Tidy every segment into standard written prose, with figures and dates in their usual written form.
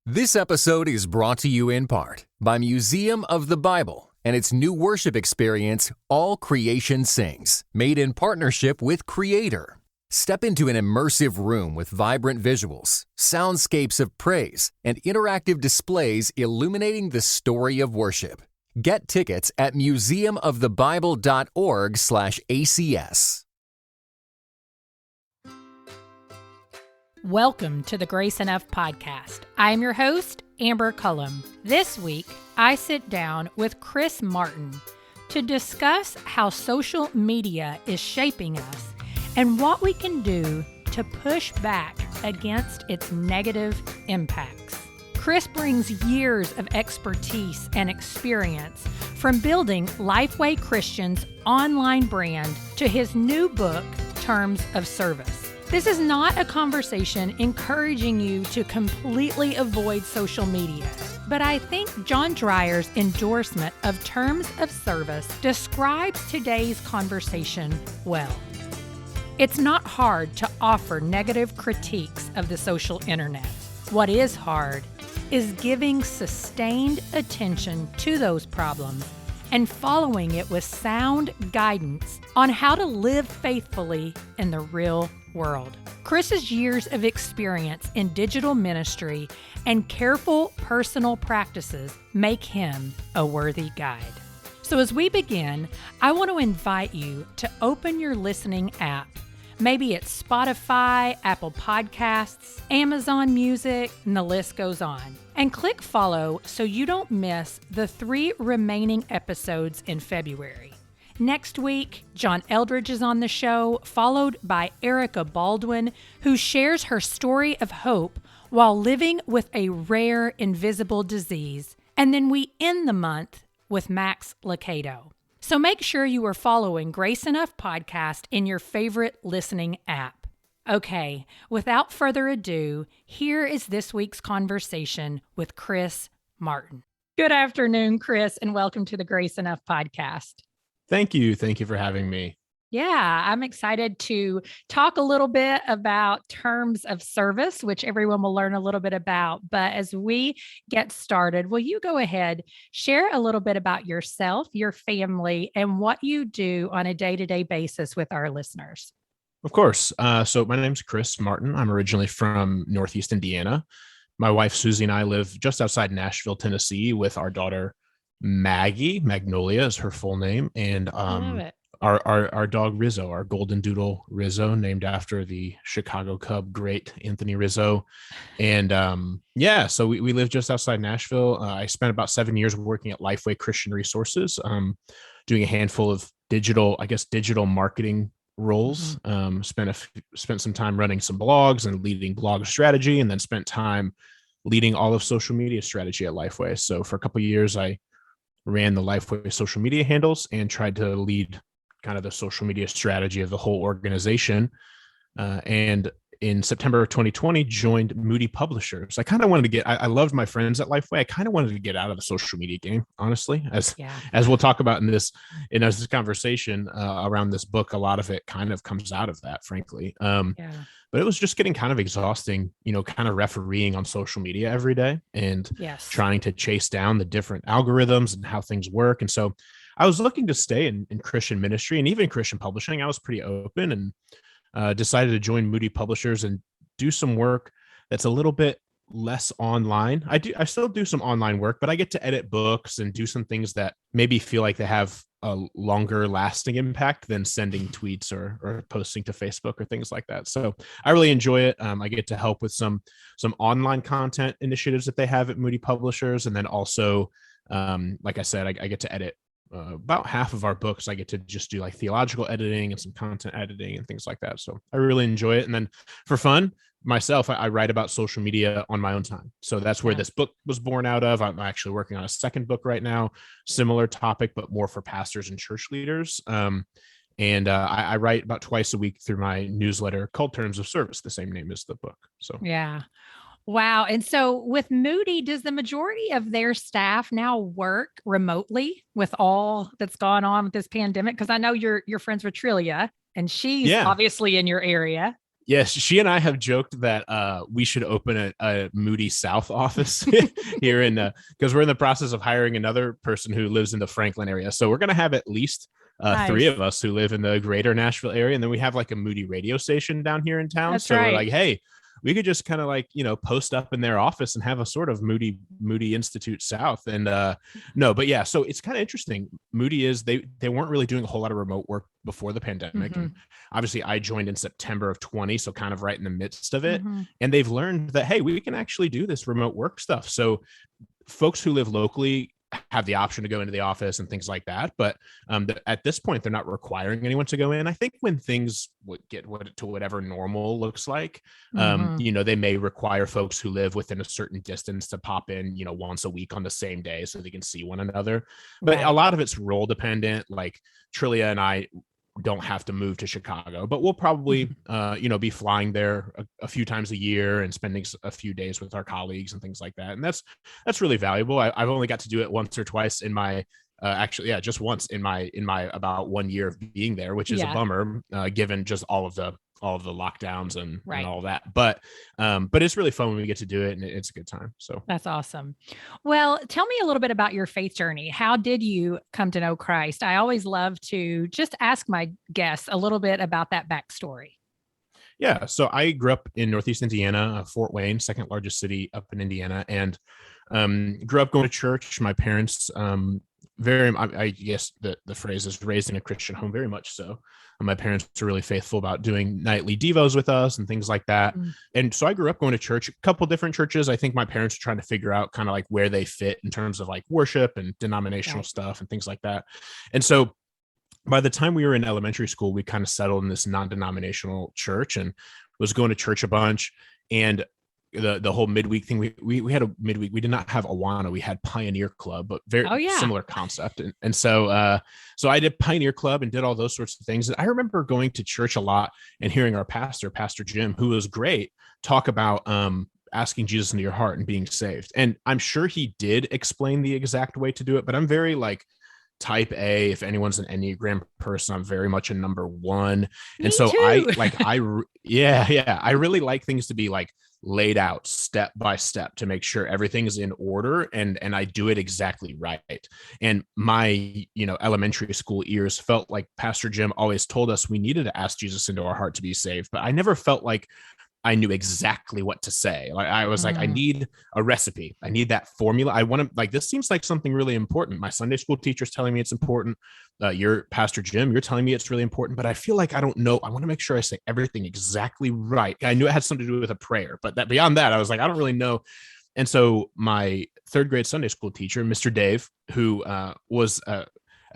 This episode is brought to you in part by Museum of the Bible and its new worship experience, All Creation Sings, made in partnership with Creator. Step into an immersive room with vibrant visuals, soundscapes of praise, and interactive displays illuminating the story of worship. Get tickets at museumofthebible.org/ACS. Welcome to the Grace Enough podcast. I am your host, Amber Cullum. This week, I sit down with Chris Martin to discuss how social media is shaping us and what we can do to push back against its negative impacts. Chris brings years of expertise and experience from building Lifeway Christian's online brand to his new book, Terms of Service. This is not a conversation encouraging you to completely avoid social media, but I think John Dreyer's endorsement of Terms of Service describes today's conversation well. It's not hard to offer negative critiques of the social internet. What is hard is giving sustained attention to those problems and following it with sound guidance on how to live faithfully in the real world. Chris's years of experience in digital ministry and careful personal practices make him a worthy guide. So as we begin, I want to invite you to open your listening app. Maybe it's Spotify, Apple Podcasts, Amazon Music, and the list goes on. And click follow so you don't miss the 3 remaining episodes in February. Next week, John Eldridge is on the show, followed by Erica Baldwin, who shares her story of hope while living with a rare invisible disease. And then we end the month with Max Lucado. So make sure you are following Grace Enough Podcast in your favorite listening app. Okay, without further ado, here is this week's conversation with Chris Martin. Good afternoon, Chris, and welcome to the Grace Enough Podcast. Thank you. Thank you for having me. Yeah, I'm excited to talk a little bit about Terms of Service, which everyone will learn a little bit about. But as we get started, will you go ahead, share a little bit about yourself, your family, and what you do on a day-to-day basis with our listeners? Of course. So my name's Chris Martin. I'm originally from Northeast Indiana. My wife, Susie, and I live just outside Nashville, Tennessee, with our daughter, Maggie. Magnolia is her full name. And our dog Rizzo, our golden doodle Rizzo, named after the Chicago Cub great Anthony Rizzo. And so we live just outside Nashville. I spent about 7 years working at Lifeway Christian Resources, doing a handful of digital marketing roles. Spent some time running some blogs and leading blog strategy, and then spent time leading all of social media strategy at Lifeway. So for a couple of years, I ran the Lifeway social media handles and tried to lead kind of the social media strategy of the whole organization. And in September of 2020, joined Moody Publishers. I kind of wanted to I loved my friends at Lifeway. I kind of wanted to get out of the social media game, honestly, as we'll talk about in this conversation around this book. A lot of it kind of comes out of that, frankly. But it was just getting kind of exhausting, kind of refereeing on social media every day and trying to chase down the different algorithms and how things work. And so I was looking to stay in Christian ministry and even Christian publishing. I was pretty open and decided to join Moody Publishers and do some work that's a little bit less online. I still do some online work, but I get to edit books and do some things that maybe feel like they have a longer lasting impact than sending tweets or posting to Facebook or things like that. So I really enjoy it. I get to help with some online content initiatives that they have at Moody Publishers. And then also, like I said, I get to edit about half of our books. I get to just do like theological editing and some content editing and things like that. So I really enjoy it. And then for fun, myself, I write about social media on my own time. So that's where this book was born out of. I'm actually working on a second book right now, similar topic, but more for pastors and church leaders. I write about twice a week through my newsletter called Terms of Service, the same name as the book. So yeah. Wow. And so with Moody, does the majority of their staff now work remotely with all that's gone on with this pandemic? Because I know you're friends with Trillia and she's obviously in your area. Yes, she and I have joked that we should open a Moody South office here in because we're in the process of hiring another person who lives in the Franklin area. So we're going to have at least three Nice. of us who live in the greater Nashville area. And then we have like a Moody radio station down here in town. That's So we're right. like, hey, we could just kind of like, post up in their office and have a sort of Moody Institute South. And no, but yeah, so it's kind of interesting. Moody is they weren't really doing a whole lot of remote work before the pandemic. And obviously I joined in September of 20, so kind of right in the midst of it. And they've learned that, hey, we can actually do this remote work stuff. So folks who live locally have the option to go into the office and things like that. But at this point, they're not requiring anyone to go in. I think when things would get to whatever normal looks like, they may require folks who live within a certain distance to pop in, once a week on the same day so they can see one another. But a lot of it's role dependent. Like Trillia and I don't have to move to Chicago, but we'll probably, be flying there a few times a year and spending a few days with our colleagues and things like that. And that's really valuable. I've only got to do it once or twice in my, just once in my about 1 year of being there, which is a bummer, given just all of the lockdowns and all that. But it's really fun when we get to do it, and it's a good time. So that's awesome. Well, tell me a little bit about your faith journey. How did you come to know Christ? I always love to just ask my guests a little bit about that backstory. Yeah. So I grew up in Northeast Indiana, Fort Wayne, second largest city up in Indiana, and grew up going to church. My parents, I guess the phrase is raised in a Christian home, very much so. And my parents are really faithful about doing nightly devos with us and things like that. And so I grew up going to church, a couple different churches. I think my parents are trying to figure out kind of like where they fit in terms of like worship and denominational stuff and things like that. And so by the time we were in elementary school, we kind of settled in this non-denominational church and was going to church a bunch. And the whole midweek thing, we had a midweek. We did not have Awana. We had Pioneer Club, but very similar concept. And so I did Pioneer Club and did all those sorts of things. And I remember going to church a lot and hearing our pastor, Pastor Jim, who was great, talk about asking Jesus into your heart and being saved. And I'm sure he did explain the exact way to do it, but I'm very like type A. If anyone's an Enneagram person, I'm very much a number 1. And so too. I really like things to be like laid out step by step to make sure everything's in order and I do it exactly right. And my, elementary school years felt like Pastor Jim always told us we needed to ask Jesus into our heart to be saved, but I never felt like I knew exactly what to say. Like I was like, I need a recipe. I need that formula. I want to like, this seems like something really important. My Sunday school teacher's telling me it's important. Your Pastor Jim, you're telling me it's really important, but I feel like I don't know. I want to make sure I say everything exactly right. I knew it had something to do with a prayer, but that beyond that, I was like, I don't really know. And so my 3rd grade Sunday school teacher, Mr. Dave, who was a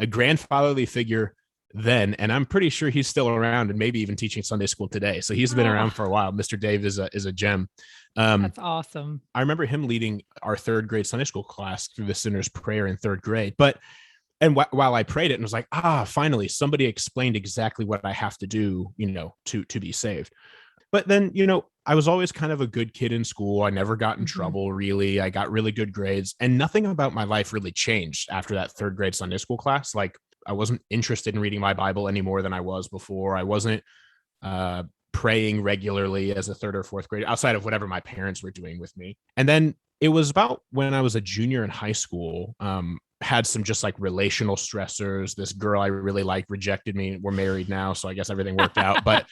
grandfatherly figure then, and I'm pretty sure he's still around and maybe even teaching Sunday school today. So he's been around for a while. Mr. Dave is a gem. That's awesome. I remember him leading our 3rd grade Sunday school class through the sinner's prayer in 3rd grade. While I prayed it and was like, finally, somebody explained exactly what I have to do, to be saved. But then, I was always kind of a good kid in school. I never got in trouble, really. I got really good grades, and nothing about my life really changed after that 3rd grade Sunday school class. Like, I wasn't interested in reading my Bible any more than I was before. I wasn't praying regularly as a 3rd or 4th grade, outside of whatever my parents were doing with me. And then it was about when I was a junior in high school, had some just like relational stressors. This girl I really liked rejected me. We're married now, so I guess everything worked out. But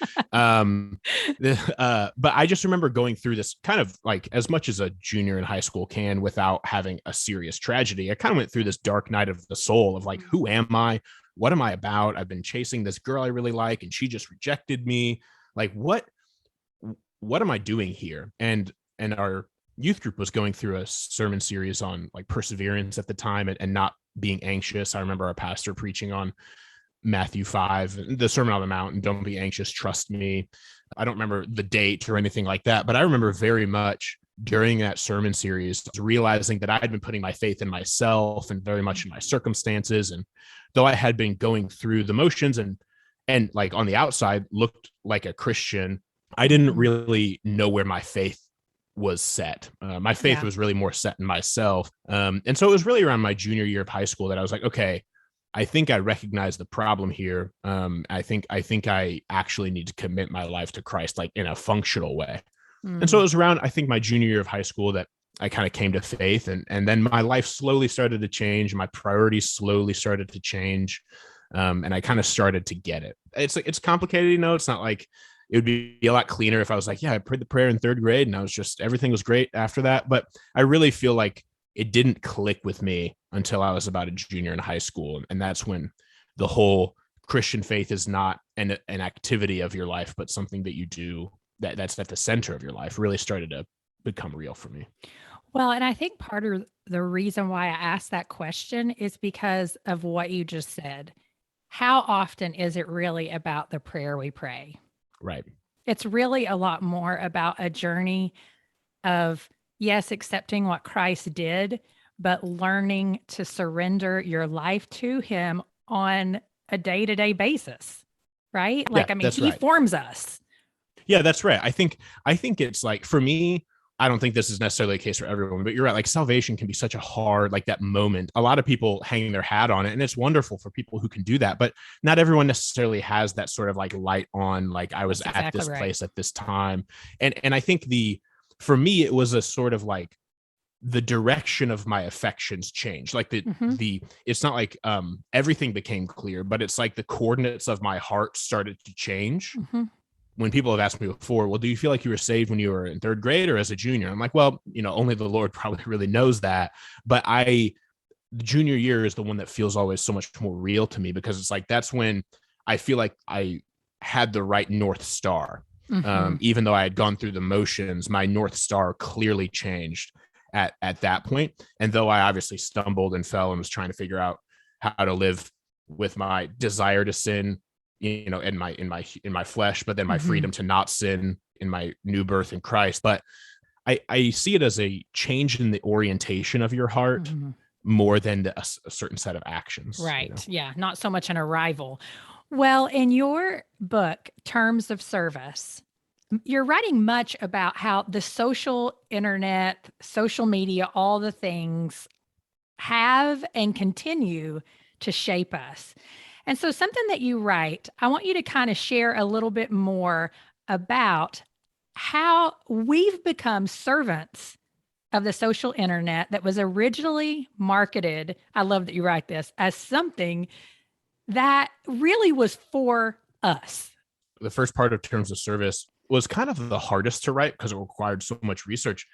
but I just remember going through this kind of like, as much as a junior in high school can without having a serious tragedy. I kind of went through this dark night of the soul of like, who am I? What am I about? I've been chasing this girl I really like, and she just rejected me. Like, what am I doing here? And our youth group was going through a sermon series on like perseverance at the time and not being anxious. I remember our pastor preaching on Matthew 5, the Sermon on the Mount, and don't be anxious, trust me. I don't remember the date or anything like that, but I remember very much during that sermon series realizing that I had been putting my faith in myself and very much in my circumstances. And though I had been going through the motions and like on the outside looked like a Christian, I didn't really know where my faith was set. My faith was really more set in myself. And so it was really around my junior year of high school that I was like, okay, I think I recognize the problem here. I think I actually need to commit my life to Christ, like in a functional way. And so it Mm. was around, I think, my junior year of high school that I kind of came to faith, and then my life slowly started to change. My priorities slowly started to change, and I kind of started to get it. It's complicated, It's not like it would be a lot cleaner if I was like, yeah, I prayed the prayer in third grade, and I was just everything was great after that. But I really feel like it didn't click with me until I was about a junior in high school, and that's when the whole Christian faith is not an activity of your life, but something that you do that's at the center of your life really started to become real for me. Well, and I think part of the reason why I asked that question is because of what you just said. How often is it really about the prayer we pray? Right. It's really a lot more about a journey of, yes, accepting what Christ did, but learning to surrender your life to Him on a day to day basis, right? Yeah, Like, I mean, that's He right. forms us. Yeah, that's right. I think it's like, for me, I don't think this is necessarily the case for everyone, but you're right. Like, salvation can be such a hard, like, that moment. A lot of people hang their hat on it, and it's wonderful for people who can do that. But not everyone necessarily has that sort of like light on, like, I was That's at exactly this right. place at this time. And I think for me, it was a sort of like the direction of my affections changed. Like Hmm. it's not like everything became clear, but it's like the coordinates of my heart started to change. Hmm. When people have asked me before, well, do you feel like you were saved when you were in third grade or as a junior? I'm like, well, only the Lord probably really knows that. But the junior year is the one that feels always so much more real to me, because it's like, that's when I feel like I had the right North Star. Hmm. Even though I had gone through the motions, my North Star clearly changed at that point. And though I obviously stumbled and fell and was trying to figure out how to live with my desire to sin, in my flesh, but then my Hmm. freedom to not sin in my new birth in Christ. But I see it as a change in the orientation of your heart Hmm. more than a certain set of actions. Right. Yeah. Not so much an arrival. Well, in your book, Terms of Service, you're writing much about how the social internet, social media, all the things have and continue to shape us. And so, something that you write, I want you to kind of share a little bit more about how we've become servants of the social internet that was originally marketed. I love that you write this as something that really was for us. The first part of Terms of Service was kind of the hardest to write because it required so much research,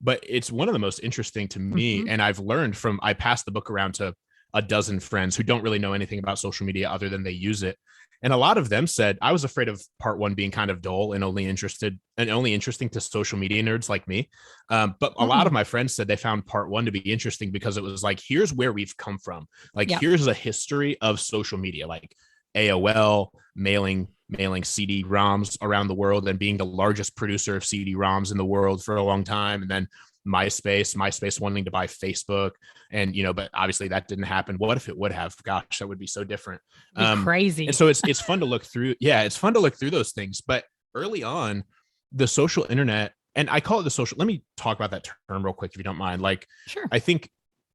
but it's one of the most interesting to me. Hmm. And I passed the book around to a dozen friends who don't really know anything about social media other than they use it. And a lot of them said, I was afraid of part one being kind of dull and only interesting to social media nerds like me. But a lot of Mm. my friends said they found part one to be interesting because it was like, here's where we've come from. Like, Yep. here's a history of social media, like AOL, mailing CD-ROMs around the world and being the largest producer of CD-ROMs in the world for a long time. And then MySpace wanting to buy Facebook. And, but obviously that didn't happen. What if it would have? Gosh, that would be so different. Be And crazy. so it's fun to look through. Yeah, it's fun to look through those things. But early on, the social internet, and I call it let me talk about that term real quick, if you don't mind. Like, Sure. I think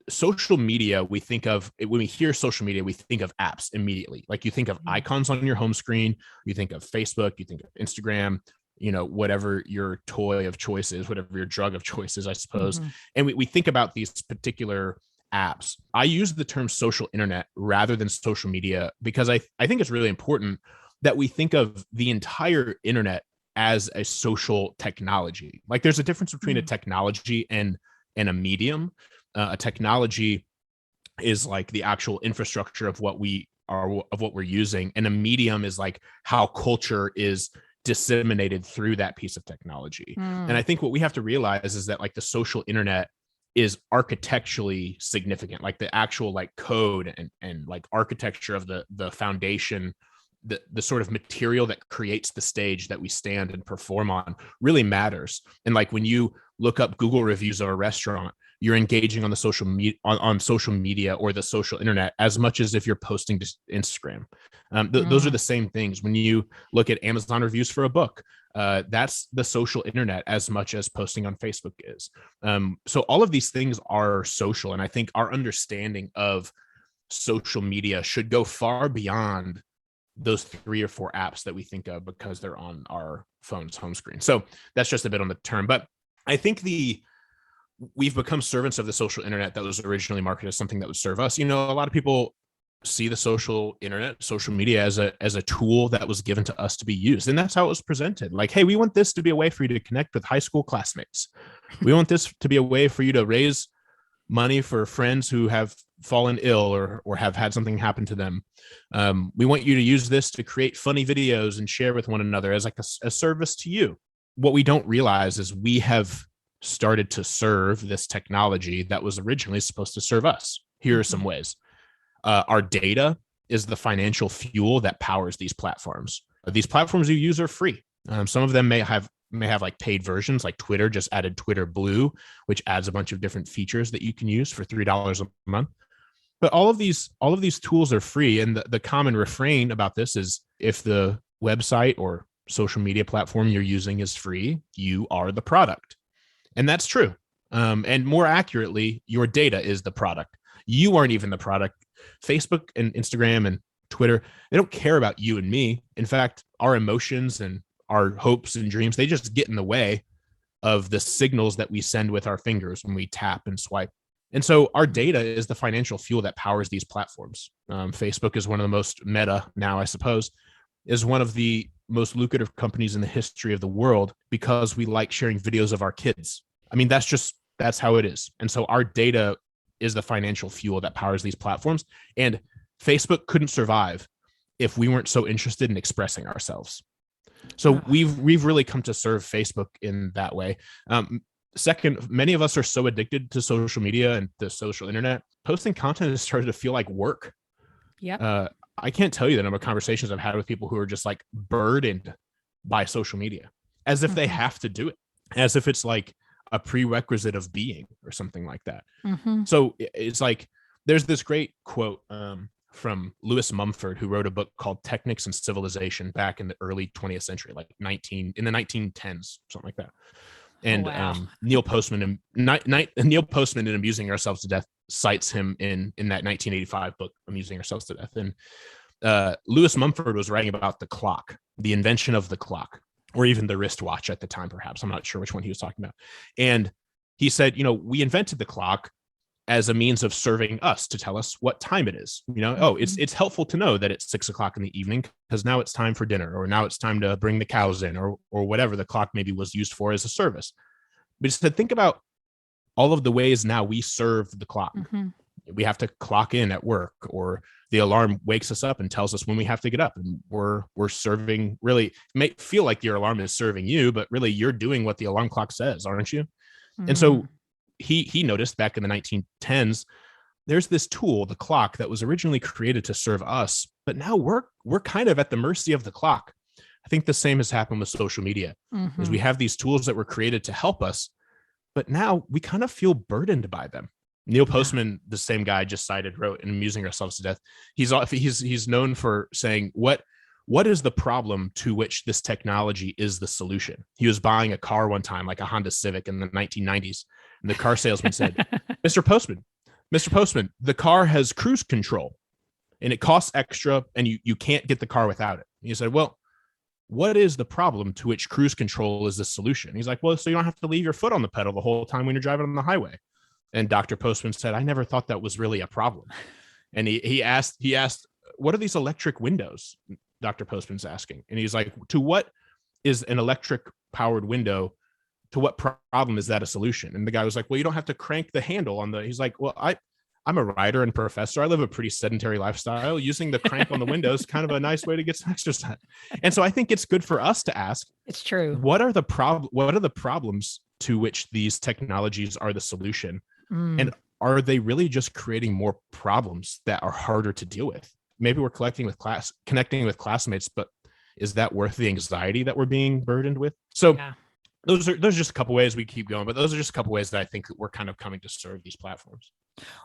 social media, we think of when we hear social media, we think of apps immediately. Like, you think of Mhm. icons on your home screen, you think of Facebook, you think of Instagram, whatever your toy of choice is, whatever your drug of choice is, I suppose. Mhm. And we think about these particular apps. I use the term social internet rather than social media because I think it's really important that we think of the entire internet as a social technology. Like, there's a difference between a Mm. technology and a medium. A technology is like the actual infrastructure of what we're using, and a medium is like how culture is disseminated through that piece of technology. And Mm. I think what we have to realize is that, like, the social internet is architecturally significant, like the actual like code and like architecture of the foundation, the sort of material that creates the stage that we stand and perform on really matters. And like, when you look up Google reviews of a restaurant, you're engaging on the social media or the social internet as much as if you're posting to Instagram. Those are Mm. the same things. When you look at Amazon reviews for a book, that's the social internet as much as posting on Facebook is. So all of these things are social, and I think our understanding of social media should go far beyond those 3 or 4 apps that we think of because they're on our phone's home screen. So that's just a bit on the term. But I think we've become servants of the social internet that was originally marketed as something that would serve us. A lot of people see the social internet, social media as a tool that was given to us to be used. And that's how it was presented. Like, hey, we want this to be a way for you to connect with high school classmates. We want this to be a way for you to raise money for friends who have fallen ill or have had something happen to them. We want you to use this to create funny videos and share with one another as like a service to you. What we don't realize is we have started to serve this technology that was originally supposed to serve us. Here are some ways. Our data is the financial fuel that powers these platforms. These platforms you use are free. Some of them may have like paid versions, like Twitter just added Twitter Blue, which adds a bunch of different features that you can use for $3 a month. But all of these tools are free. And the common refrain about this is if the website or social media platform you're using is free, you are the product. And that's true. And more accurately, your data is the product. You aren't even the product. Facebook and Instagram and Twitter, they don't care about you and me. In fact, our emotions and our hopes and dreams, they just get in the way of the signals that we send with our fingers when we tap and swipe. And so our data is the financial fuel that powers these platforms. Facebook is one of the most Meta now, I suppose, is one of the most lucrative companies in the history of the world because we like sharing videos of our kids. I mean, that's how it is. And so our data is the financial fuel that powers these platforms. And Facebook couldn't survive if we weren't so interested in expressing ourselves. So we've really come to serve Facebook in that way. Second, many of us are so addicted to social media and the social internet. Posting content has started to feel like work. Yeah. I can't tell you the number of conversations I've had with people who are just like burdened by social media, as if they have to do it, as if it's like a prerequisite of being or something like that. So it's like, there's this great quote from Lewis Mumford, who wrote a book called Techniques and Civilization back in the early 20th century, like in the 1910s, something like that. And Neil Postman in Amusing Ourselves to Death cites him in that 1985 book, Amusing Ourselves to Death. And Lewis Mumford was writing about the clock, the invention of the clock, or even the wristwatch at the time, perhaps. I'm not sure which one he was talking about. And he said, we invented the clock as a means of serving us to tell us what time it is. It's helpful to know that it's 6 o'clock in the evening because now it's time for dinner, or now it's time to bring the cows in, or whatever the clock maybe was used for as a service. But he said, think about all of the ways now we serve the clock. We have to clock in at work, or the alarm wakes us up and tells us when we have to get up, and we're serving. Really, it may feel like your alarm is serving you, but really you're doing what the alarm clock says, aren't you? And so he noticed back in the 1910s, there's this tool, the clock, that was originally created to serve us, but now we're kind of at the mercy of the clock. I think the same has happened with social media, is we have these tools that were created to help us, but now we kind of feel burdened by them. Neil Postman, the same guy I just cited, wrote in Amusing Ourselves to Death. He's known for saying, what is the problem to which this technology is the solution? He was buying a car one time, like a Honda Civic in the 1990s. And the car salesman said, Mr. Postman, the car has cruise control and it costs extra and you can't get the car without it. And he said, well, what is the problem to which cruise control is the solution? He's like, well, so you don't have to leave your foot on the pedal the whole time when you're driving on the highway. And Dr. Postman said, I never thought that was really a problem. And he asked, what are these electric windows? Dr. Postman's asking. And he's like, to what is an electric powered window? To what problem is that a solution? And the guy was like, well, you don't have to crank the handle on he's like, well, I'm a writer and professor. I live a pretty sedentary lifestyle. Using the crank on the window is kind of a nice way to get some exercise. And so I think it's good for us to ask, it's true. What are the problems to which these technologies are the solution? And are they really just creating more problems that are harder to deal with? Maybe we're connecting with classmates, but is that worth the anxiety that we're being burdened with? So those are just a couple ways we keep going, but those are just a couple ways that I think we're kind of coming to serve these platforms.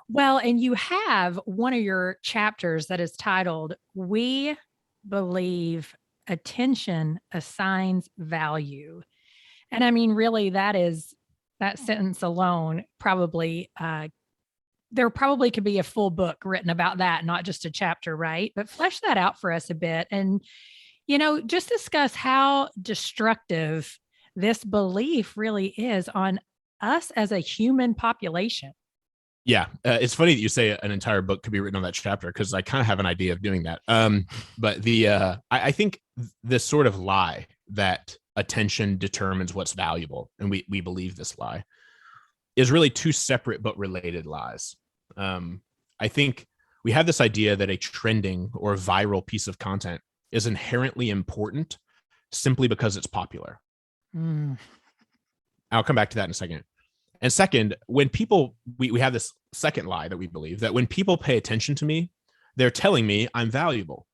Well, and you have one of your chapters that is titled, "We Believe Attention Assigns Value." And I mean, really, that sentence alone probably there probably could be a full book written about that, not just a chapter, right? But flesh that out for us a bit and, just discuss how destructive this belief really is on us as a human population. Yeah, it's funny that you say an entire book could be written on that chapter because I kind of have an idea of doing that. But I think this sort of lie that attention determines what's valuable, and we believe this lie, is really two separate but related lies. I think we have this idea that a trending or viral piece of content is inherently important simply because it's popular. I'll come back to that in a second. And second, when people, we have this second lie that we believe that when people pay attention to me, they're telling me I'm valuable.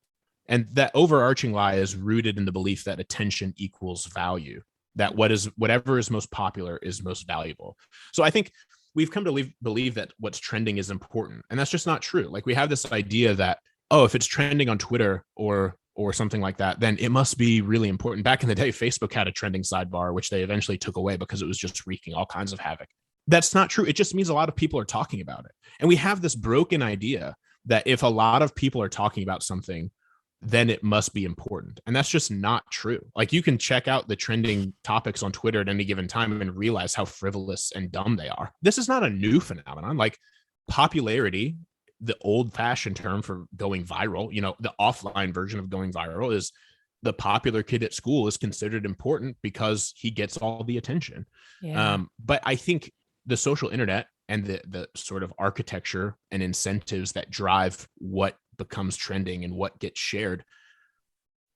And that overarching lie is rooted in the belief that attention equals value, that whatever is most popular is most valuable. So I think we've come to believe that what's trending is important. And that's just not true. Like we have this idea that, oh, if it's trending on Twitter or something like that, then it must be really important. Back in the day, Facebook had a trending sidebar, which they eventually took away because it was just wreaking all kinds of havoc. That's not true. It just means a lot of people are talking about it. And we have this broken idea that if a lot of people are talking about something, then it must be important. And that's just not true. Like you can check out the trending topics on Twitter at any given time and realize how frivolous and dumb they are. This is not a new phenomenon. Like popularity, the old-fashioned term for going viral, the offline version of going viral is the popular kid at school is considered important because he gets all the attention. Yeah. But I think the social internet and the sort of architecture and incentives that drive what becomes trending and what gets shared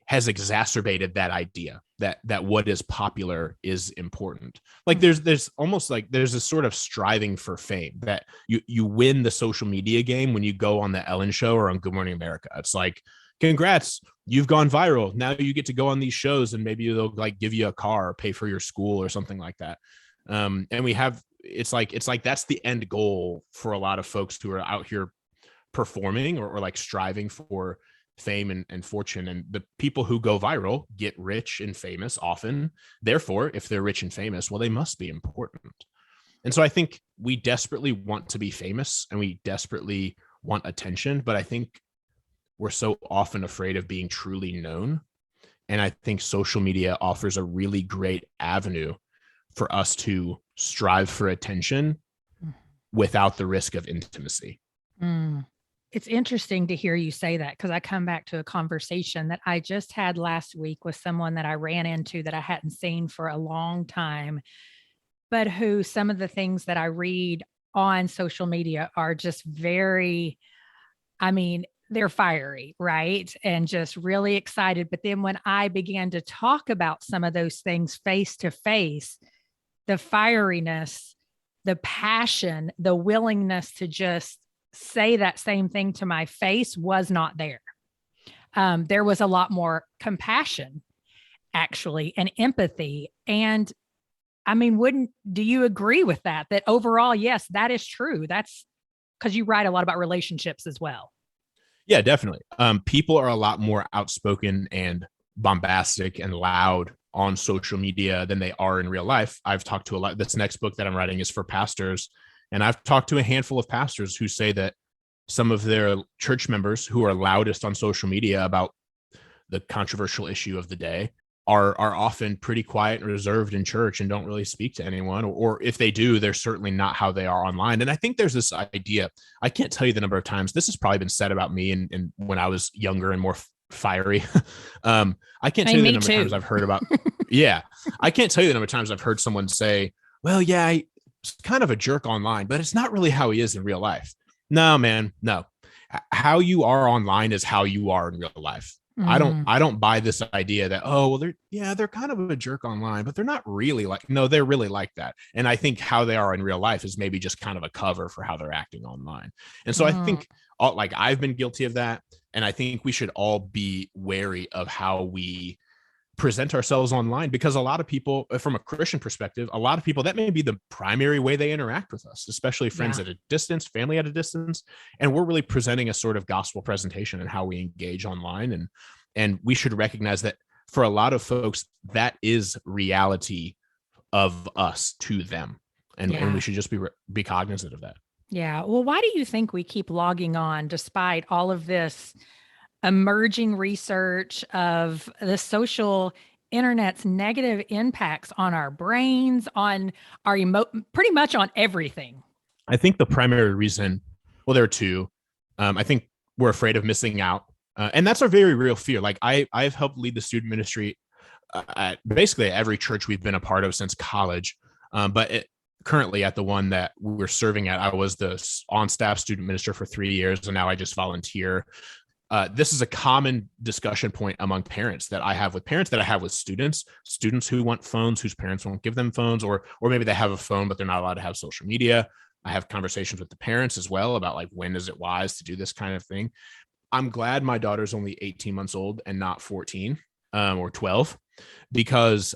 has exacerbated that idea that what is popular is important. Like there's almost like there's a sort of striving for fame that you win the social media game when you go on the Ellen show or on Good Morning America. It's like, congrats, you've gone viral. Now you get to go on these shows and maybe they'll like give you a car or pay for your school or something like that. And we have, it's like that's the end goal for a lot of folks who are out here performing or like striving for fame and fortune. And the people who go viral get rich and famous often. Therefore, if they're rich and famous, well, they must be important. And so I think we desperately want to be famous and we desperately want attention, but I think we're so often afraid of being truly known. And I think social media offers a really great avenue for us to strive for attention without the risk of intimacy. It's interesting to hear you say that because I come back to a conversation that I just had last week with someone that I ran into that I hadn't seen for a long time, but who some of the things that I read on social media are just very, they're fiery, right? And just really excited. But then when I began to talk about some of those things face to face, the fieriness, the passion, the willingness to just say that same thing to my face was not there. There was a lot more compassion, actually, and empathy. And do you agree with that? That overall, yes, that is true. That's because you write a lot about relationships as well. Yeah, definitely. People are a lot more outspoken and bombastic and loud on social media than they are in real life. I've talked to a lot. This next book that I'm writing is for pastors. And I've talked to a handful of pastors who say that some of their church members who are loudest on social media about the controversial issue of the day are often pretty quiet and reserved in church and don't really speak to anyone. Or if they do, they're certainly not how they are online. And I think there's this idea, I can't tell you the number of times, this has probably been said about me and when I was younger and more fiery. I can't tell you the number of times I've heard about, I can't tell you the number of times I've heard someone say, well, yeah, he's kind of a jerk online, but it's not really how he is in real life. No, man, no. How you are online is how you are in real life. I don't buy this idea that, oh, well, they're kind of a jerk online, but they're not really like, no, they're really like that. And I think how they are in real life is maybe just kind of a cover for how they're acting online. And so I think I've been guilty of that. And I think we should all be wary of how we present ourselves online, because a lot of people, from a Christian perspective, a lot of people, that may be the primary way they interact with us, especially friends at a distance, family at a distance. And we're really presenting a sort of gospel presentation in how we engage online. And we should recognize that for a lot of folks, that is reality of us to them. And we should just be cognizant of that. Yeah. Well, why do you think we keep logging on despite all of this emerging research of the social internet's negative impacts on our brains, on our pretty much on everything? I think the primary reason, well, there are two. I think we're afraid of missing out. And that's a very real fear. Like I've helped lead the student ministry at basically every church we've been a part of since college. Currently at the one that we're serving at, I was the on-staff student minister for 3 years, and now I just volunteer. This is a common discussion point among parents that I have with parents, that I have with students who want phones, whose parents won't give them phones, or maybe they have a phone, but they're not allowed to have social media. I have conversations with the parents as well about like, when is it wise to do this kind of thing? I'm glad my daughter's only 18 months old and not 14 or 12, because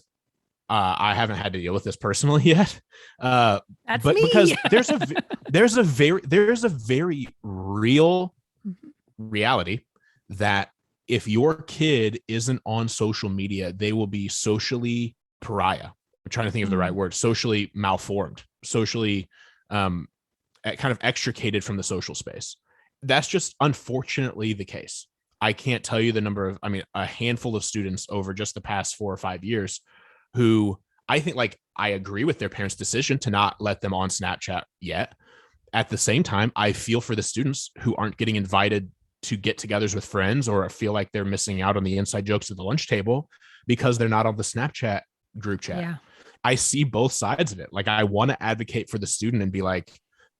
I haven't had to deal with this personally yet. That's but me. Because there's a very real reality that if your kid isn't on social media, they will be socially pariah. I'm trying to think of the right word, socially malformed, socially kind of extricated from the social space. That's just unfortunately the case. I can't tell you the number of, a handful of students over just the past 4 or 5 years who I think, like, I agree with their parents' decision to not let them on Snapchat yet. At the same time, I feel for the students who aren't getting invited to get-togethers with friends, or feel like they're missing out on the inside jokes at the lunch table because they're not on the Snapchat group chat. Yeah. I see both sides of it. Like, I want to advocate for the student and be like,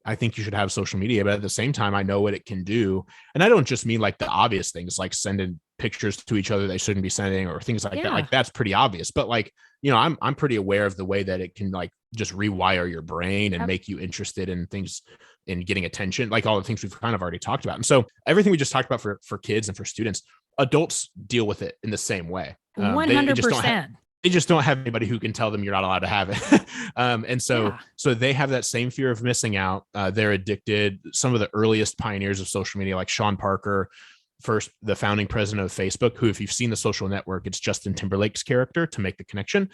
I think you should have social media, but at the same time, I know what it can do. And I don't just mean like the obvious things, like sending pictures to each other they shouldn't be sending, or things like that. Like, that's pretty obvious. But like, I'm pretty aware of the way that it can like just rewire your brain and make you interested in things, in getting attention, like all the things we've kind of already talked about. And so everything we just talked about for kids and for students, adults deal with it in the same way. 100%. They just don't have anybody who can tell them you're not allowed to have it. So they have that same fear of missing out. They're addicted. Some of the earliest pioneers of social media, like Sean Parker, first the founding president of Facebook, who, if you've seen The Social Network, it's Justin Timberlake's character, to make the connection.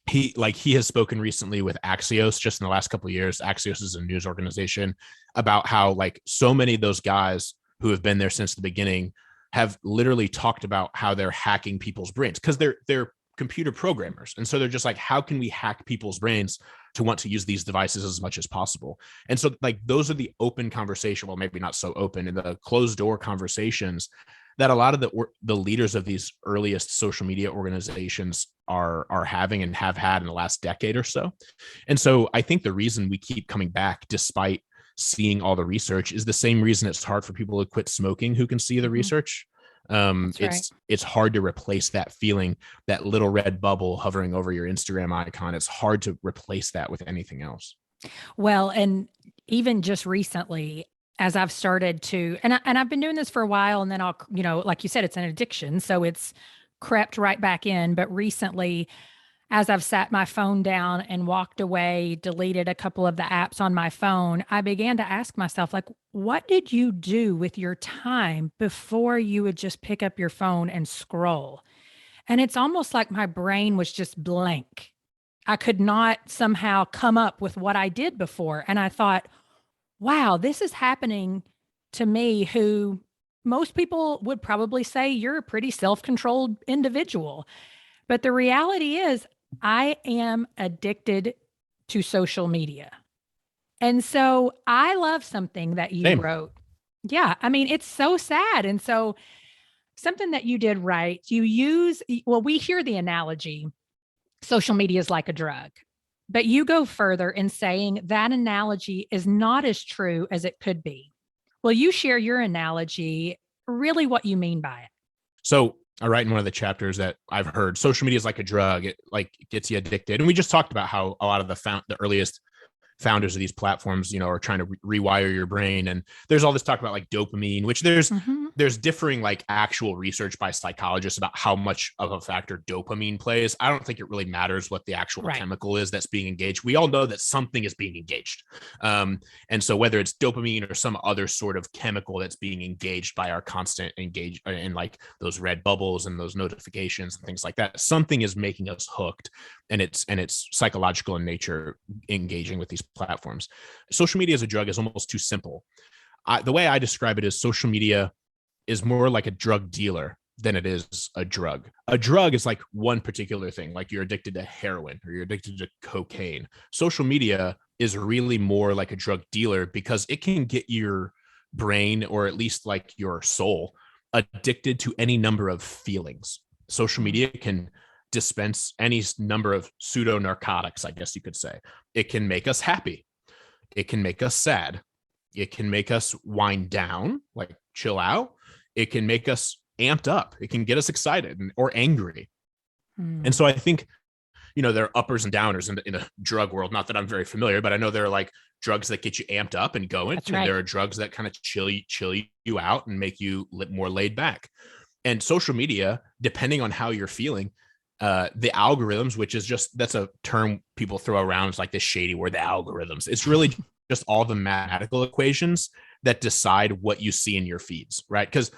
He has spoken recently with Axios just in the last couple of years. Axios is a news organization, about how like so many of those guys who have been there since the beginning have literally talked about how they're hacking people's brains, because they're computer programmers. And so they're just like, how can we hack people's brains to want to use these devices as much as possible? And so like, those are the open conversation, well, maybe not so open, in the closed door conversations that a lot of the leaders of these earliest social media organizations are having and have had in the last decade or so. And so I think the reason we keep coming back, despite seeing all the research, is the same reason it's hard for people to quit smoking who can see the research. It's hard to replace that feeling, that little red bubble hovering over your Instagram icon. It's hard to replace that with anything else. Well, and even just recently, as I've started to, and I've been doing this for a while, and then I'll, like you said, it's an addiction, so it's crept right back in. But recently, as I've sat my phone down and walked away, deleted a couple of the apps on my phone, I began to ask myself, like, what did you do with your time before you would just pick up your phone and scroll? And it's almost like my brain was just blank. I could not somehow come up with what I did before. And I thought, wow, this is happening to me, who most people would probably say you're a pretty self-controlled individual. But the reality is, I am addicted to social media. And so I love something that you wrote. Yeah. It's so sad. And so something that you did right, we hear the analogy, social media is like a drug, but you go further in saying that analogy is not as true as it could be. Will you share your analogy, really what you mean by it? So I write in one of the chapters that I've heard social media is like a drug. It like gets you addicted. And we just talked about how a lot of the earliest founders of these platforms, are trying to rewire your brain. And there's all this talk about like dopamine, which there's there's differing like actual research by psychologists about how much of a factor dopamine plays. I don't think it really matters what the actual chemical is that's being engaged. We all know that something is being engaged. And so whether it's dopamine or some other sort of chemical that's being engaged by our constant engage in like those red bubbles and those notifications and things like that, something is making us hooked, and it's psychological in nature, engaging with these platforms. Social media as a drug is almost too simple. The way I describe it is social media is more like a drug dealer than it is a drug. A drug is like one particular thing, like you're addicted to heroin or you're addicted to cocaine. Social media is really more like a drug dealer because it can get your brain, or at least like your soul, addicted to any number of feelings. Social media can dispense any number of pseudo narcotics, I guess you could say. It can make us happy. It can make us sad. It can make us wind down, like chill out. It can make us amped up. It can get us excited or angry. And so I think, there are uppers and downers in the drug world. Not that I'm very familiar, but I know there are like drugs that get you amped up and going. That's and right. There are drugs that kind of chill you out and make you more laid back. And social media, depending on how you're feeling, the algorithms, which is that's a term people throw around. It's like this shady word, the algorithms. It's really just all the mathematical equations that decide what you see in your feeds, right? Because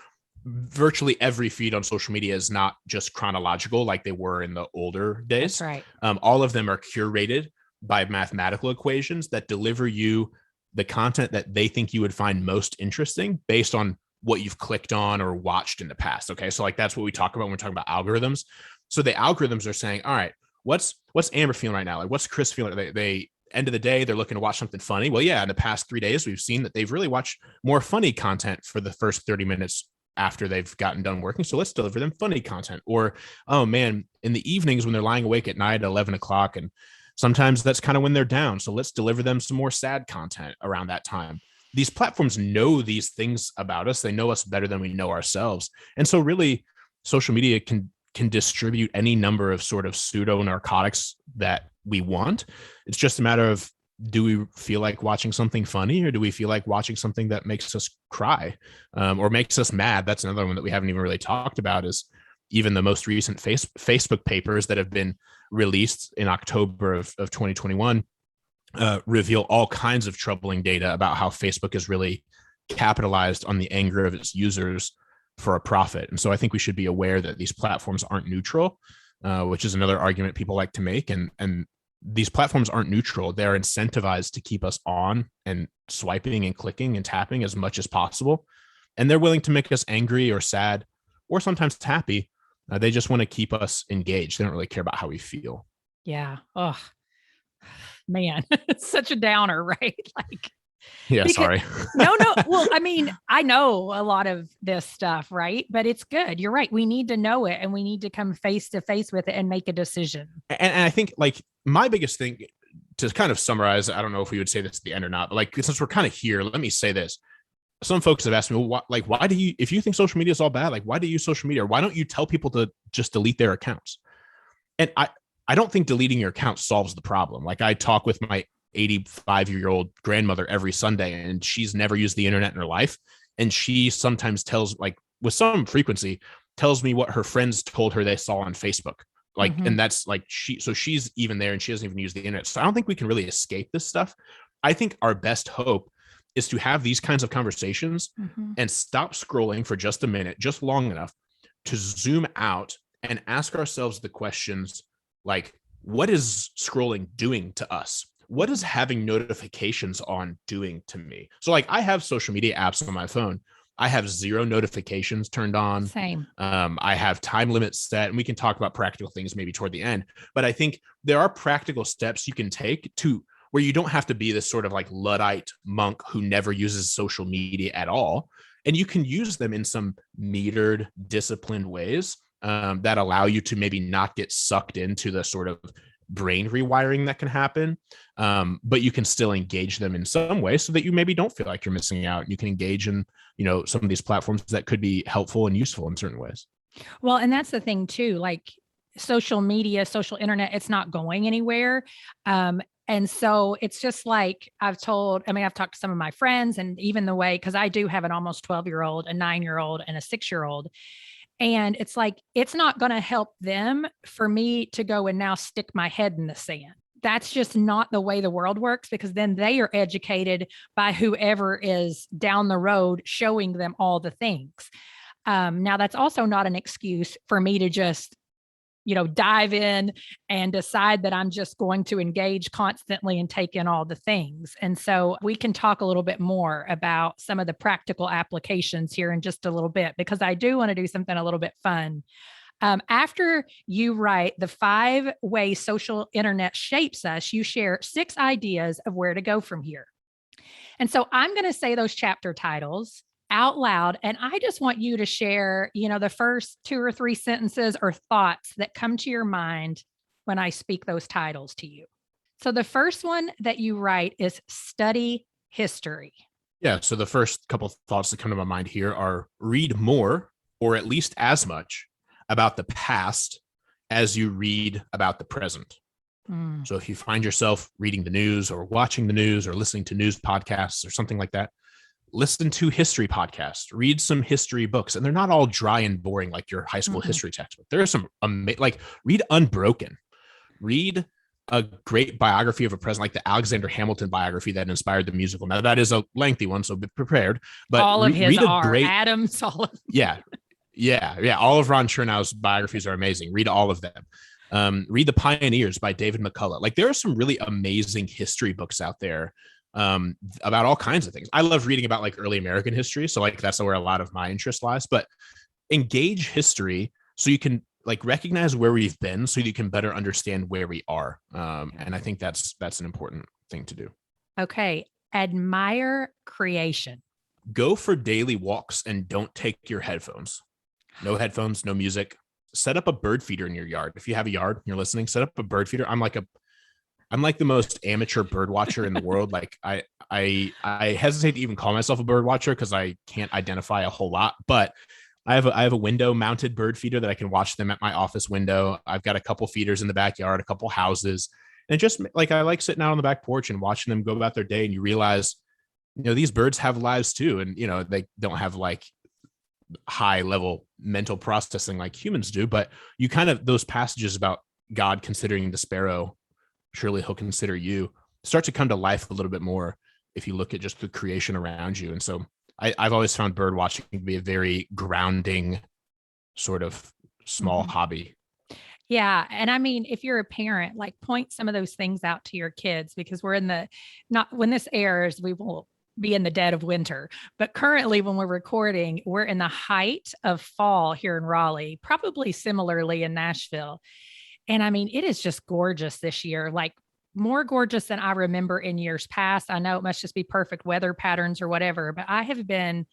virtually every feed on social media is not just chronological like they were in the older days. That's right. All of them are curated by mathematical equations that deliver you the content that they think you would find most interesting based on what you've clicked on or watched in the past. Okay. So like, that's what we talk about when we're talking about algorithms. So the algorithms are saying, all right, what's Amber feeling right now? Like, what's Chris feeling? They end of the day, they're looking to watch something funny. Well, yeah, in the past 3 days, we've seen that they've really watched more funny content for the first 30 minutes after they've gotten done working. So let's deliver them funny content. Or, oh man, in the evenings when they're lying awake at night at 11 o'clock, and sometimes that's kind of when they're down. So let's deliver them some more sad content around that time. These platforms know these things about us. They know us better than we know ourselves. And so really, social media can distribute any number of sort of pseudo narcotics that we want. It's just a matter of, do we feel like watching something funny, or do we feel like watching something that makes us cry, or makes us mad? That's another one that we haven't even really talked about, is even the most recent Facebook papers that have been released in October of 2021 reveal all kinds of troubling data about how Facebook has really capitalized on the anger of its users for a profit. And so I think we should be aware that these platforms aren't neutral, which is another argument people like to make. And these platforms aren't neutral. They're incentivized to keep us on and swiping and clicking and tapping as much as possible. And they're willing to make us angry or sad or sometimes happy. They just want to keep us engaged. They don't really care about how we feel. Yeah. Oh, man, it's such a downer, right? Like, yeah, sorry. No. Well, I mean, I know a lot of this stuff, right? But it's good. You're right. We need to know it, and we need to come face to face with it and make a decision. And I think like my biggest thing, to kind of summarize, I don't know if we would say this at the end or not, but like, since we're kind of here, let me say this. Some folks have asked me, well, why do you, if you think social media is all bad, like, why do you use social media? Or why don't you tell people to just delete their accounts? And I don't think deleting your account solves the problem. Like, I talk with my 85-year-old grandmother every Sunday, and she's never used the internet in her life. And she sometimes tells, like, with some frequency, tells me what her friends told her they saw on Facebook. Like, and that's like, she's even there and she doesn't even use the internet. So I don't think we can really escape this stuff. I think our best hope is to have these kinds of conversations and stop scrolling for just a minute, just long enough to zoom out and ask ourselves the questions like, what is scrolling doing to us? What is having notifications on doing to me? So like, I have social media apps on my phone. I have 0 notifications turned on. Same. I have time limits set, and we can talk about practical things maybe toward the end. But I think there are practical steps you can take to where you don't have to be this sort of like Luddite monk who never uses social media at all. And you can use them in some metered, disciplined ways that allow you to maybe not get sucked into the sort of brain rewiring that can happen. But you can still engage them in some way so that you maybe don't feel like you're missing out. You can engage in, some of these platforms that could be helpful and useful in certain ways. Well, and that's the thing too, like social media, social internet, it's not going anywhere. And And so it's just like I've talked to some of my friends, and even the way, because I do have an almost 12-year-old, a 9-year-old, and a 6-year-old. And it's like, it's not going to help them for me to go and now stick my head in the sand. That's just not the way the world works, because then they are educated by whoever is down the road showing them all the things. Now, that's also not an excuse for me to just, dive in and decide that I'm just going to engage constantly and take in all the things. And so we can talk a little bit more about some of the practical applications here in just a little bit, because I do want to do something a little bit fun. After you write the 5 ways social internet shapes us, you share 6 ideas of where to go from here. And so I'm going to say those chapter titles out loud, and I just want you to share, the first 2 or 3 sentences or thoughts that come to your mind when I speak those titles to you. So the first one that you write is study history. Yeah. So the first couple of thoughts that come to my mind here are read more, or at least as much, about the past as you read about the present. So if you find yourself reading the news or watching the news or listening to news podcasts or something like that, listen to history podcasts, read some history books. And they're not all dry and boring like your high school history textbook. There are some read Unbroken, read a great biography of a president, like the Alexander Hamilton biography that inspired the musical. Now that is a lengthy one, so be prepared. But all of his are great, Adams, all of Yeah. All of Ron Chernow's biographies are amazing. Read all of them. Read The Pioneers by David McCullough. Like, there are some really amazing history books out there about all kinds of things. I love reading about like early American history. So like that's where a lot of my interest lies, but engage history so you can like recognize where we've been so you can better understand where we are. And I think that's an important thing to do. Okay. Admire creation. Go for daily walks and don't take your headphones. No headphones, no music. Set up a bird feeder in your yard. If you have a yard and you're listening, set up a bird feeder. I'm like the most amateur bird watcher in the world. Like I hesitate to even call myself a bird watcher because I can't identify a whole lot, but I have a window mounted bird feeder that I can watch them at my office window. I've got a couple feeders in the backyard, a couple houses, and just like, I like sitting out on the back porch and watching them go about their day. And you realize, these birds have lives too. And, they don't have like high level mental processing like humans do, but you kind of, those passages about God considering the sparrow, surely he'll consider you, start to come to life a little bit more if you look at just the creation around you. And so I've always found bird watching to be a very grounding sort of small hobby. Yeah. And I mean, if you're a parent, like point some of those things out to your kids, because we're when this airs, we will be in the dead of winter. But currently when we're recording, we're in the height of fall here in Raleigh, probably similarly in Nashville. And I mean, it is just gorgeous this year, like more gorgeous than I remember in years past. I know it must just be perfect weather patterns or whatever, but I have been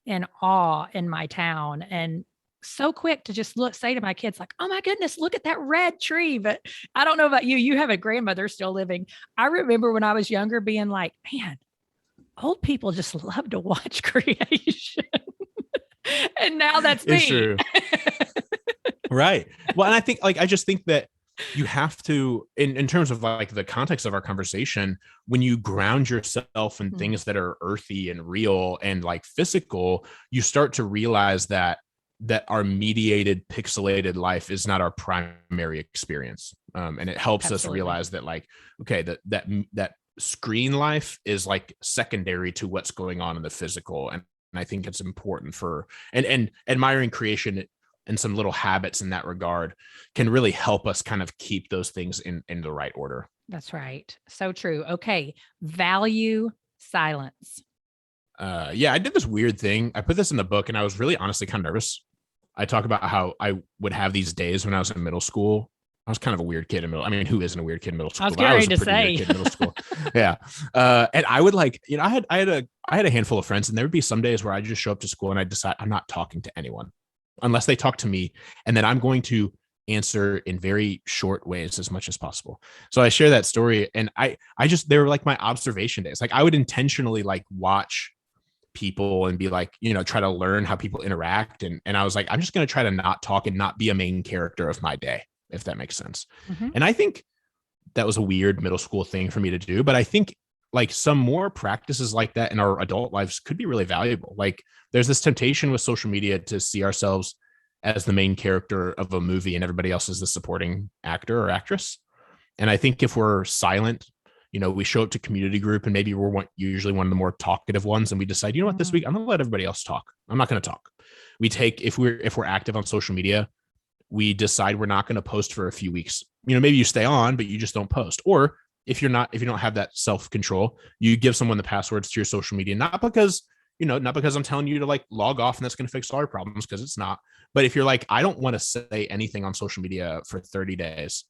in awe in my town and so quick to just say to my kids, like, oh my goodness, look at that red tree. But I don't know about you. You have a grandmother still living. I remember when I was younger being like, man, old people just love to watch creation. And now that's me. It's true. Right. Well, and I think I just think that you have to, in terms of like the context of our conversation, when you ground yourself in things that are earthy and real and like physical, you start to realize that our mediated, pixelated life is not our primary experience. And it helps us realize that like, okay, that screen life is like secondary to what's going on in the physical. And I think it's important and admiring creation and some little habits in that regard can really help us kind of keep those things in the right order. That's right. So true. Okay. Value silence. Yeah, I did this weird thing. I put this in the book and I was really honestly kind of nervous. I talk about how I would have these days when I was in middle school. I was kind of a weird kid in middle. I mean, who isn't a weird kid in middle school? I was getting ready to say. Weird kid in middle school. Yeah. And I would I had a handful of friends, and there would be some days where I just show up to school and I decide I'm not talking to anyone unless they talk to me. And then I'm going to answer in very short ways as much as possible. So I share that story. And they were like my observation days. Like I would intentionally like watch people and be like, try to learn how people interact. And I was like, I'm just going to try to not talk and not be a main character of my day, if that makes sense. And I think that was a weird middle school thing for me to do. But I think like some more practices like that in our adult lives could be really valuable. Like there's this temptation with social media to see ourselves as the main character of a movie and everybody else is the supporting actor or actress. And I think if we're silent, we show up to community group and maybe we're usually one of the more talkative ones. And we decide, what, this week, I'm going to let everybody else talk. I'm not going to talk. We take, if we're active on social media, we decide we're not going to post for a few weeks. Maybe you stay on, but you just don't post. Or if you don't have that self-control, you give someone the passwords to your social media, not because I'm telling you to like log off and that's going to fix all your problems, because it's not. But if you're like, I don't want to say anything on social media for 30 days,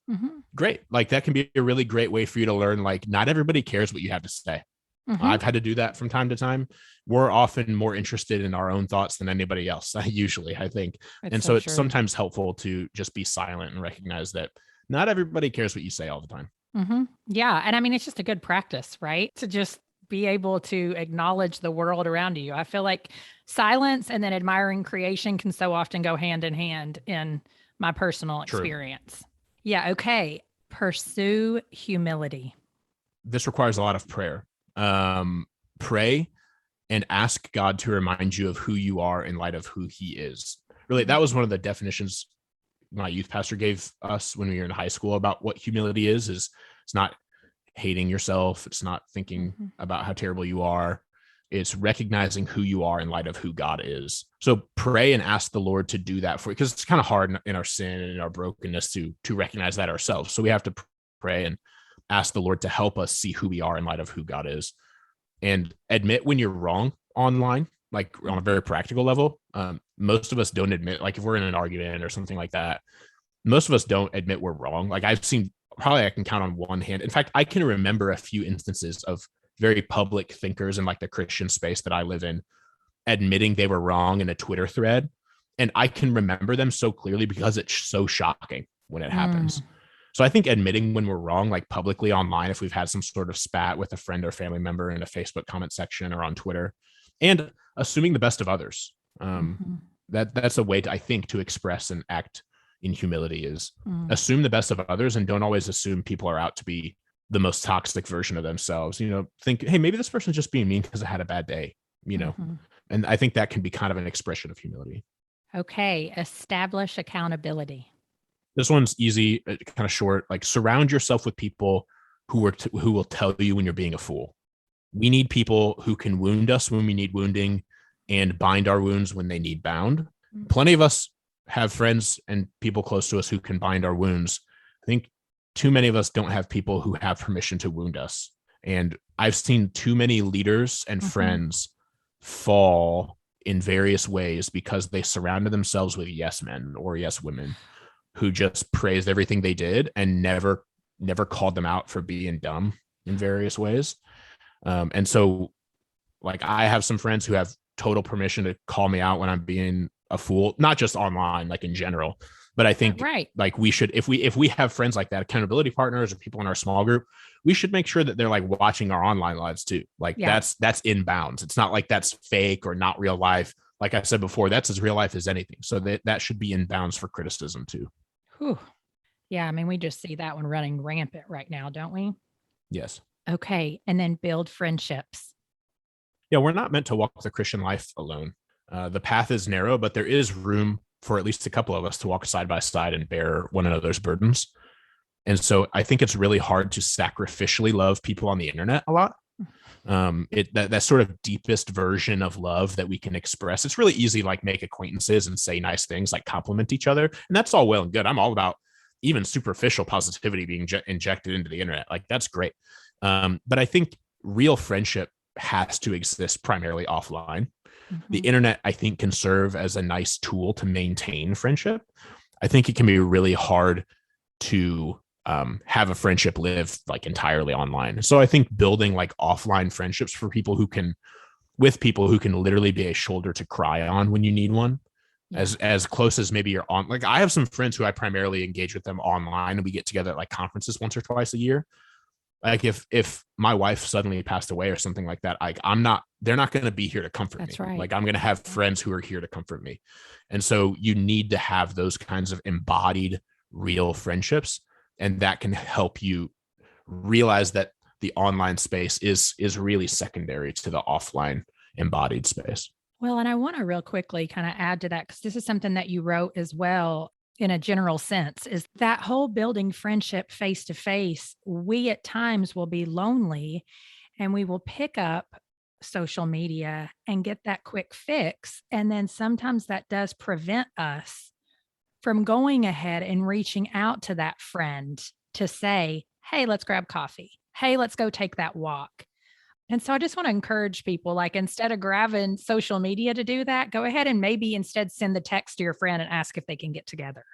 great. Like that can be a really great way for you to learn, like not everybody cares what you have to say. I've had to do that from time to time. We're often more interested in our own thoughts than anybody else, usually, I think. So it's sometimes helpful to just be silent and recognize that not everybody cares what you say all the time. Yeah. And I mean, it's just a good practice, right? To just be able to acknowledge the world around you. I feel like silence and then admiring creation can so often go hand in hand in my personal experience. Yeah. Okay. Pursue humility. This requires a lot of prayer. Pray and ask God to remind you of who you are in light of who he is. Really, that was one of the definitions my youth pastor gave us when we were in high school about what humility is it's not hating yourself. It's not thinking about how terrible you are. It's recognizing who you are in light of who God is. So pray and ask the Lord to do that for you, because it's kind of hard in our sin and in our brokenness to recognize that ourselves. So we have to pray and ask the Lord to help us see who we are in light of who God is, and admit when you're wrong online, like on a very practical level. Most of us don't admit, like if we're in an argument or something like that, most of us don't admit we're wrong. Like I've seen, probably I can count on one hand. In fact, I can remember a few instances of very public thinkers in like the Christian space that I live in admitting they were wrong in a Twitter thread. And I can remember them so clearly because it's so shocking when it happens. So I think admitting when we're wrong, like publicly online, if we've had some sort of spat with a friend or family member in a Facebook comment section or on Twitter, and assuming the best of others. That's a way to, I think, to express and act in humility is assume the best of others, and don't always assume people are out to be the most toxic version of themselves. Think, hey, maybe this person's just being mean because I had a bad day, and I think that can be kind of an expression of humility. Okay. Establish accountability. This one's easy, kind of short. Like surround yourself with people who will tell you when you're being a fool. We need people who can wound us when we need wounding and bind our wounds when they need bound. Plenty of us have friends and people close to us who can bind our wounds. I think too many of us don't have people who have permission to wound us. And I've seen too many leaders and friends fall in various ways because they surrounded themselves with yes men or yes women who just praised everything they did and never called them out for being dumb in various ways. And so like I have some friends who have total permission to call me out when I'm being a fool, not just online, like in general. But I think like we should, if we have friends like that, accountability partners or people in our small group, we should make sure that they're like watching our online lives too. Like that's in bounds. It's not like that's fake or not real life. Like I said before, that's as real life as anything. So that should be in bounds for criticism too. Whew. Yeah. I mean, we just see that one running rampant right now, don't we? Yes. Okay. And then build friendships. Yeah. We're not meant to walk the Christian life alone. The path is narrow, but there is room for at least a couple of us to walk side by side and bear one another's burdens. And so I think it's really hard to sacrificially love people on the internet a lot. That sort of deepest version of love that we can express. It's really easy, like make acquaintances and say nice things, like compliment each other. And that's all well and good. I'm all about even superficial positivity being injected into the internet. Like that's great. But I think real friendship has to exist primarily offline. The internet, I think, can serve as a nice tool to maintain friendship. I think it can be really hard to have a friendship live like entirely online. So I think building like offline friendships for people who can literally be a shoulder to cry on when you need one, as close as maybe you're on. Like I have some friends who I primarily engage with them online, and we get together at like conferences once or twice a year. Like if my wife suddenly passed away or something like that, like they're not going to be here to comfort me. Right. Like I'm going to have friends who are here to comfort me. And so you need to have those kinds of embodied real friendships. And that can help you realize that the online space is really secondary to the offline embodied space. Well, and I want to real quickly kind of add to that, because this is something that you wrote as well in a general sense, is that whole building friendship face to face. We at times will be lonely and we will pick up social media and get that quick fix. And then sometimes that does prevent us from going ahead and reaching out to that friend to say, hey, let's grab coffee. Hey, let's go take that walk. And so I just want to encourage people, like, instead of grabbing social media to do that, go ahead and maybe instead send the text to your friend and ask if they can get together.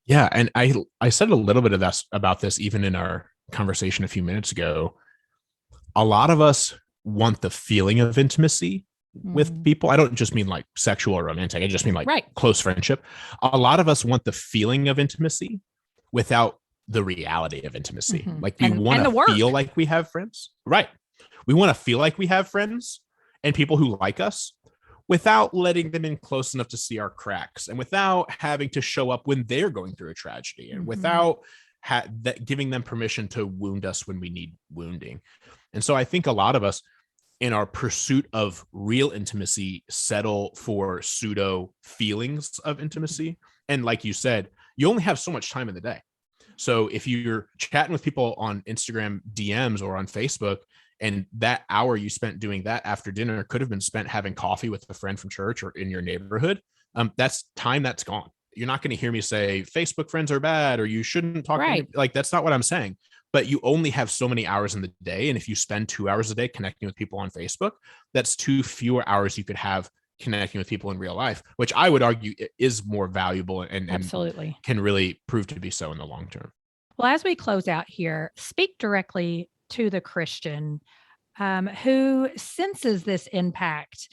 Yeah. And I said a little bit of this about this even in our conversation a few minutes ago. A lot of us want the feeling of intimacy with people. I don't just mean like sexual or romantic. I just mean like close friendship. A lot of us want the feeling of intimacy without the reality of intimacy. Like we want to feel like we have friends. Right. We want to feel like we have friends and people who like us without letting them in close enough to see our cracks, and without having to show up when they're going through a tragedy, and without giving them permission to wound us when we need wounding. And so I think a lot of us in our pursuit of real intimacy settle for pseudo feelings of intimacy. And like you said, you only have so much time in the day. So if you're chatting with people on Instagram DMs or on Facebook, and that hour you spent doing that after dinner could have been spent having coffee with a friend from church or in your neighborhood, that's time that's gone. You're not going to hear me say Facebook friends are bad or you shouldn't talk. Like, that's not what I'm saying. But you only have so many hours in the day. And if you spend 2 hours a day connecting with people on Facebook, that's 2 fewer hours you could have connecting with people in real life, which I would argue is more valuable and absolutely can really prove to be so in the long term. Well, as we close out here, speak directly to the Christian who senses this impact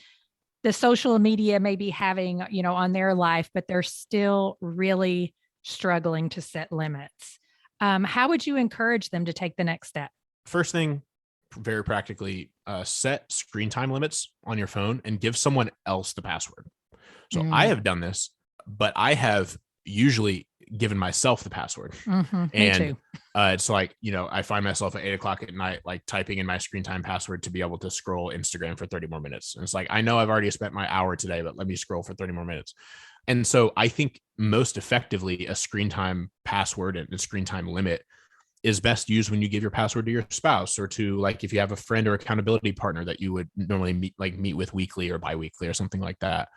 the social media may be having, on their life, but they're still really struggling to set limits. How would you encourage them to take the next step? First thing, very practically, set screen time limits on your phone and give someone else the password. So I have done this, but I have usually given myself the password. And it's like, I find myself at 8:00 at night, like typing in my screen time password to be able to scroll Instagram for 30 more minutes. And it's like, I know I've already spent my hour today, but let me scroll for 30 more minutes. And so I think most effectively a screen time password and a screen time limit is best used when you give your password to your spouse, or to, like, if you have a friend or accountability partner that you would normally meet with weekly or biweekly or something like that.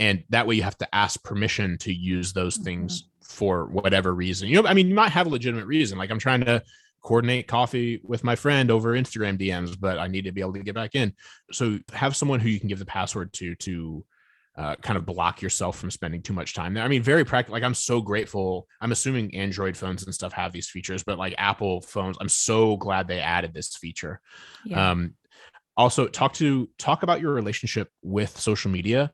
And that way you have to ask permission to use those things for whatever reason. You might have a legitimate reason. Like, I'm trying to coordinate coffee with my friend over Instagram DMs, but I need to be able to get back in. So have someone who you can give the password to kind of block yourself from spending too much time there. Very practical. Like, I'm so grateful. I'm assuming Android phones and stuff have these features, but like Apple phones, I'm so glad they added this feature. Yeah. Also talk about your relationship with social media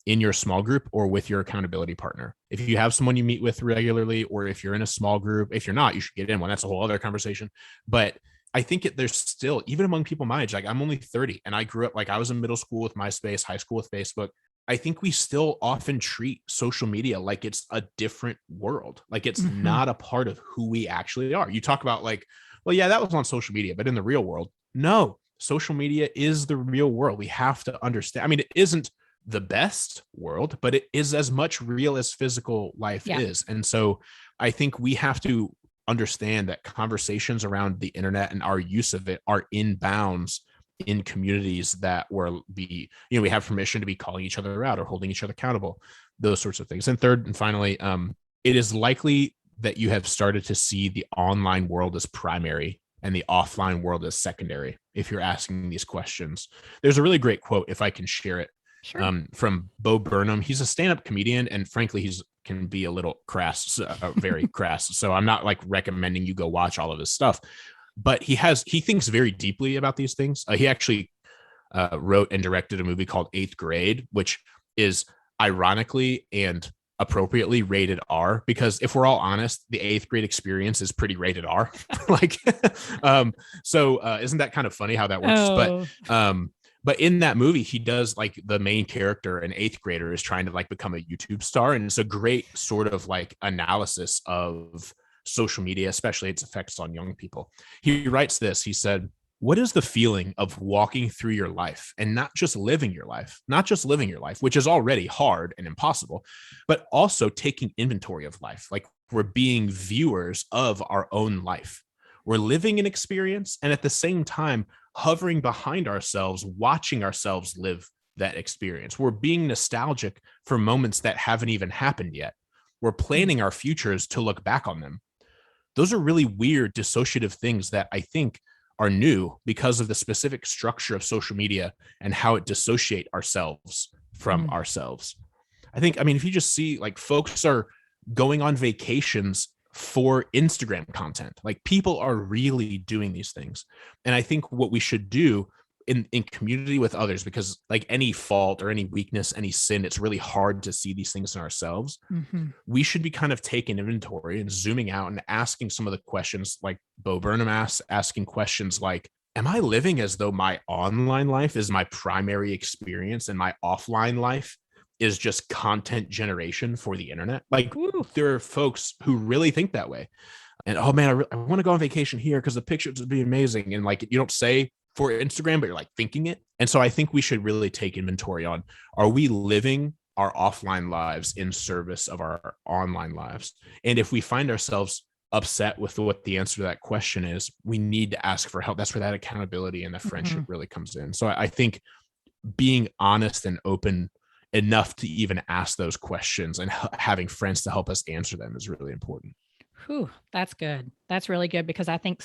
in your small group or with your accountability partner. If you have someone you meet with regularly, or if you're in a small group, if you're not, you should get in one. That's a whole other conversation. But I think there's still, even among people my age, like I'm only 30 and I grew up, like I was in middle school with MySpace, high school with Facebook. I think we still often treat social media like it's a different world. Like it's not a part of who we actually are. You talk about like, well, yeah, that was on social media, but in the real world, no, social media is the real world. We have to understand. It isn't the best world, but it is as much real as physical life is. And so I think we have to understand that conversations around the internet and our use of it are in bounds in communities that we have permission to be calling each other out or holding each other accountable, those sorts of things. And third and finally, it is likely that you have started to see the online world as primary and the offline world as secondary if you're asking these questions. There's a really great quote, if I can share it. Sure. From Bo Burnham. He's a stand-up comedian, and frankly, can be a little crass, very crass. So I'm not like recommending you go watch all of his stuff, but he thinks very deeply about these things. He actually wrote and directed a movie called 8th Grade, which is ironically and appropriately rated R, because if we're all honest, the 8th grade experience is pretty rated R. So isn't that kind of funny how that works? But in that movie, he does, like, the main character, an 8th grader, is trying to like become a YouTube star. And it's a great sort of like analysis of social media, especially its effects on young people. He writes this. He said, "What is the feeling of walking through your life and not just living your life, which is already hard and impossible, but also taking inventory of life? Like we're being viewers of our own life. We're living an experience and at the same time hovering behind ourselves, watching ourselves live that experience. We're being nostalgic for moments that haven't even happened yet. We're planning our futures to look back on them." Those are really weird dissociative things that I think are new because of the specific structure of social media and how it dissociate ourselves from ourselves. I mean, if you just see like folks are going on vacations for Instagram content, like people are really doing these things. And I think what we should do in community with others, because like any fault or any weakness, any sin, it's really hard to see these things in ourselves. We should be kind of taking inventory and zooming out and asking some of the questions like Bo Burnham asks, asking questions like, am I living as though my online life is my primary experience and my offline life is just content generation for the internet? Like there are folks who really think that way. And, oh man, I want to go on vacation here because the pictures would be amazing. And like, you don't say for Instagram, but you're like thinking it. And so I think we should really take inventory on, are we living our offline lives in service of our online lives? And if we find ourselves upset with what the answer to that question is, we need to ask for help. That's where that accountability and the friendship really comes in. So I think being honest and open enough to even ask those questions and having friends to help us answer them is really important. Whew, that's good. That's really good, because I think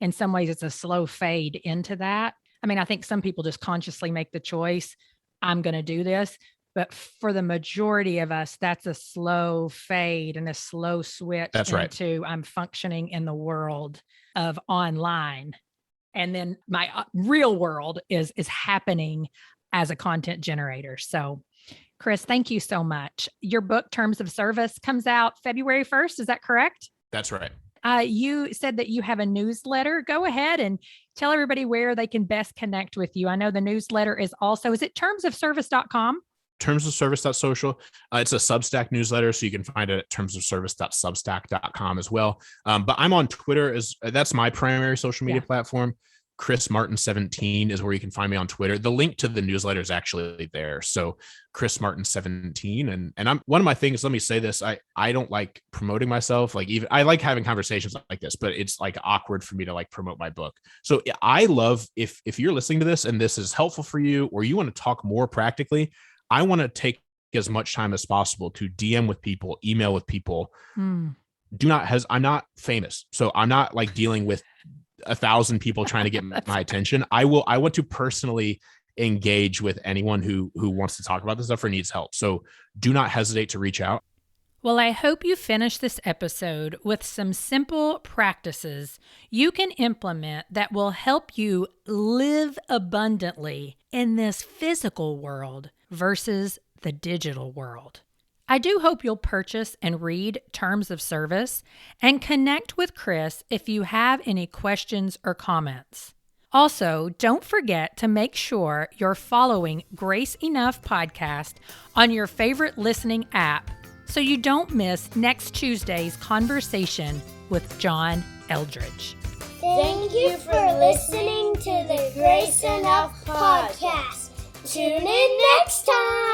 in some ways it's a slow fade into that. I mean, I think some people just consciously make the choice, I'm going to do this. But for the majority of us, that's a slow fade and a slow switch into I'm functioning in the world of online. And then my real world is happening as a content generator. So Chris, thank you so much. Your book, Terms of Service, comes out February 1st. Is that correct? That's right. You said that you have a newsletter. Go ahead and tell everybody where they can best connect with you. I know the newsletter is it termsofservice.com? termsofservice.social. It's a Substack newsletter, so you can find it at termsofservice.substack.com as well. But I'm on Twitter. That's my primary social media platform. Chris Martin 17 is where you can find me on Twitter. The link to the newsletter is actually there. So Chris Martin 17. And I'm one of my things, let me say this. I don't like promoting myself. Like even I like having conversations like this, but it's like awkward for me to like promote my book. So I love if you're listening to this and this is helpful for you, or you want to talk more practically, I want to take as much time as possible to DM with people, email with people. I'm not famous. So I'm not like dealing with 1,000 people trying to get my attention. I want to personally engage with anyone who wants to talk about this stuff or needs help. So do not hesitate to reach out. Well, I hope you finish this episode with some simple practices you can implement that will help you live abundantly in this physical world versus the digital world. I do hope you'll purchase and read Terms of Service and connect with Chris if you have any questions or comments. Also, don't forget to make sure you're following Grace Enough Podcast on your favorite listening app so you don't miss next Tuesday's conversation with John Eldridge. Thank you for listening to the Grace Enough Podcast. Tune in next time.